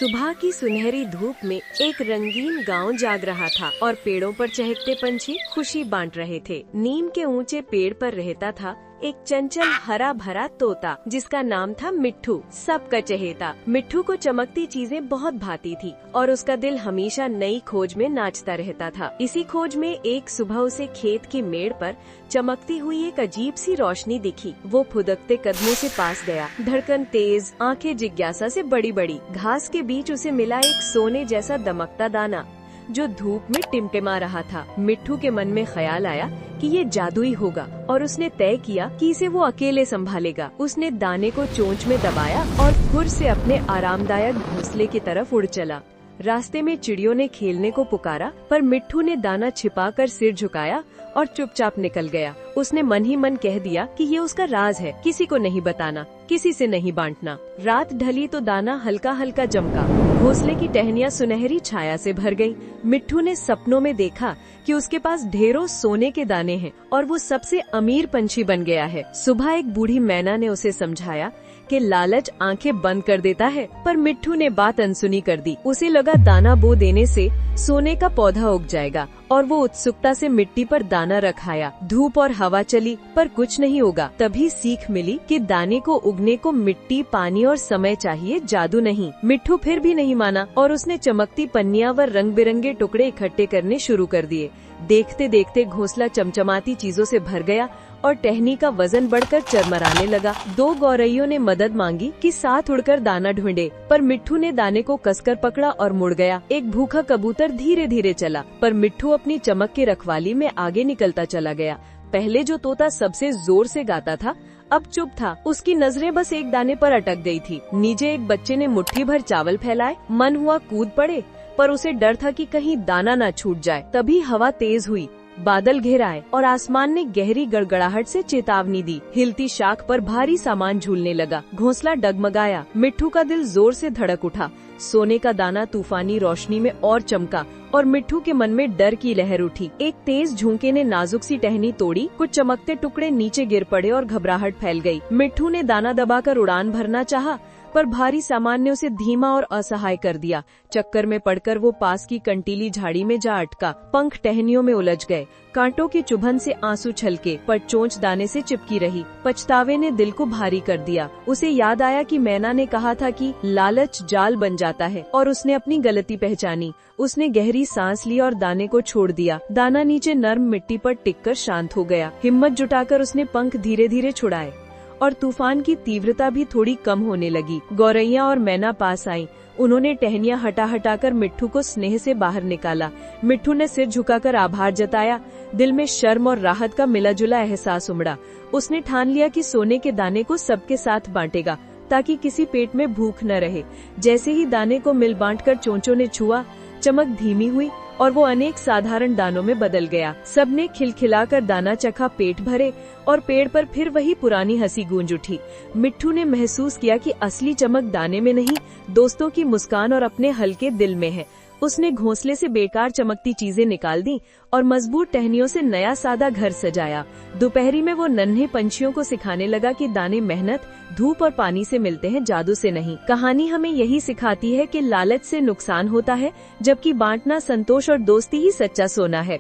सुबह की सुनहरी धूप में एक रंगीन गांव जाग रहा था और पेड़ों पर चहकते पंछी खुशी बांट रहे थे। नीम के ऊंचे पेड़ पर रहता था एक चंचल हरा भरा तोता जिसका नाम था मिट्ठू, सबका चहेता। मिट्ठू को चमकती चीजें बहुत भाती थी और उसका दिल हमेशा नई खोज में नाचता रहता था। इसी खोज में एक सुबह उसे खेत की मेड़ पर चमकती हुई एक अजीब सी रोशनी दिखी। वो फुदकते कदमों से पास गया, धड़कन तेज, आंखें जिज्ञासा से बड़ी बड़ी। घास के बीच उसे मिला एक सोने जैसा दमकता दाना जो धूप में टिमटिमा रहा था। मिट्ठू के मन में ख्याल आया कि ये जादुई होगा और उसने तय किया कि इसे वो अकेले संभालेगा। उसने दाने को चोंच में दबाया और फुर से अपने आरामदायक घोंसले की तरफ उड़ चला। रास्ते में चिड़ियों ने खेलने को पुकारा, पर मिट्ठू ने दाना छिपाकर सिर झुकाया और चुपचाप निकल गया। उसने मन ही मन कह दिया कि ये उसका राज है, किसी को नहीं बताना, किसी से नहीं बांटना। रात ढली तो दाना हल्का हल्का चमका, घोंसले की टहनियाँ सुनहरी छाया से भर गई। मिट्ठू ने सपनों में देखा कि उसके पास ढेरों सोने के दाने हैं और वो सबसे अमीर पंछी बन गया है। सुबह एक बूढ़ी मैना ने उसे समझाया कि लालच आंखें बंद कर देता है, पर मिट्ठू ने बात अनसुनी कर दी। उसे लगा दाना बो देने से सोने का पौधा उग जाएगा और वो उत्सुकता से मिट्टी पर दाना रखाया। धूप और हवा चली पर कुछ नहीं होगा। तभी सीख मिली कि दाने को उगने को मिट्टी, पानी और समय चाहिए, जादू नहीं। मिट्ठू फिर भी नहीं माना और उसने चमकती पन्नियां व रंग बिरंगे टुकड़े इकट्ठे करने शुरू कर दिए। देखते देखते घोंसला चमचमाती चीजों से भर गया और टहनी का वजन बढ़कर चरमराने लगा। दो गौरैयों ने मदद मांगी कि साथ उड़कर दाना ढूंढे, पर मिट्ठू ने दाने को कसकर पकड़ा और मुड़ गया। एक भूखा कबूतर धीरे धीरे चला, पर मिट्ठू अपनी चमक की रखवाली में आगे निकलता चला गया। पहले जो तोता सबसे जोर से गाता था, अब चुप था। उसकी नजरें बस एक दाने पर अटक गई थी। नीचे एक बच्चे ने मुट्ठी भर चावल फैलाए। मन हुआ कूद पड़े, पर उसे डर था कि कहीं दाना न छूट जाए। तभी हवा तेज हुई, बादल घिर आए और आसमान ने गहरी गड़गड़ाहट से चेतावनी दी। हिलती शाख पर भारी सामान झूलने लगा। घोंसला डगमगाया। मिट्ठू का दिल जोर से धड़क उठा। सोने का दाना तूफानी रोशनी में और चमका और मिट्ठू के मन में डर की लहर उठी। एक तेज झोंके ने नाजुक सी टहनी तोड़ी, कुछ चमकते टुकड़े नीचे गिर पड़े और घबराहट फैल गई। मिट्ठू ने दाना दबाकर उड़ान भरना चाहा, पर भारी सामान ने उसे धीमा और असहाय कर दिया। चक्कर में पड़कर वो पास की कंटीली झाड़ी में जा अटका। पंख टहनियों में उलझ गए, कांटों की चुभन से आंसू छलके, पर चोंच दाने से चिपकी रही। पछतावे ने दिल को भारी कर दिया। उसे याद आया कि मैना ने कहा था कि लालच जाल बन जाता है, और उसने अपनी गलती पहचानी। उसने गहरी सांस ली और दाने को छोड़ दिया। दाना नीचे नर्म मिट्टी पर टिककर शांत हो गया। हिम्मत जुटाकर उसने पंख धीरे धीरे छुड़ाए और तूफान की तीव्रता भी थोड़ी कम होने लगी। गौरैया और मैना पास आईं। उन्होंने टहनियां हटा हटाकर मिट्ठू को स्नेह से बाहर निकाला। मिट्ठू ने सिर झुकाकर आभार जताया। दिल में शर्म और राहत का मिला जुला एहसास उमड़ा। उसने ठान लिया कि सोने के दाने को सबके साथ बांटेगा, ताकि किसी पेट में भूख न रहे। जैसे ही दाने को मिल बांटकर चोंचों ने छुआ, चमक धीमी हुई और वो अनेक साधारण दानों में बदल गया। सबने खिलखिलाकर दाना चखा, पेट भरे और पेड़ पर फिर वही पुरानी हंसी गूंज उठी। मिट्ठू ने महसूस किया कि असली चमक दाने में नहीं, दोस्तों की मुस्कान और अपने हल्के दिल में है। उसने घोंसले से बेकार चमकती चीजें निकाल दी और मजबूत टहनियों से नया सादा घर सजाया। दोपहरी में वो नन्हे पंछियों को सिखाने लगा कि दाने मेहनत, धूप और पानी से मिलते हैं, जादू से नहीं। कहानी हमें यही सिखाती है कि लालच से नुकसान होता है, जबकि बांटना, संतोष और दोस्ती ही सच्चा सोना है।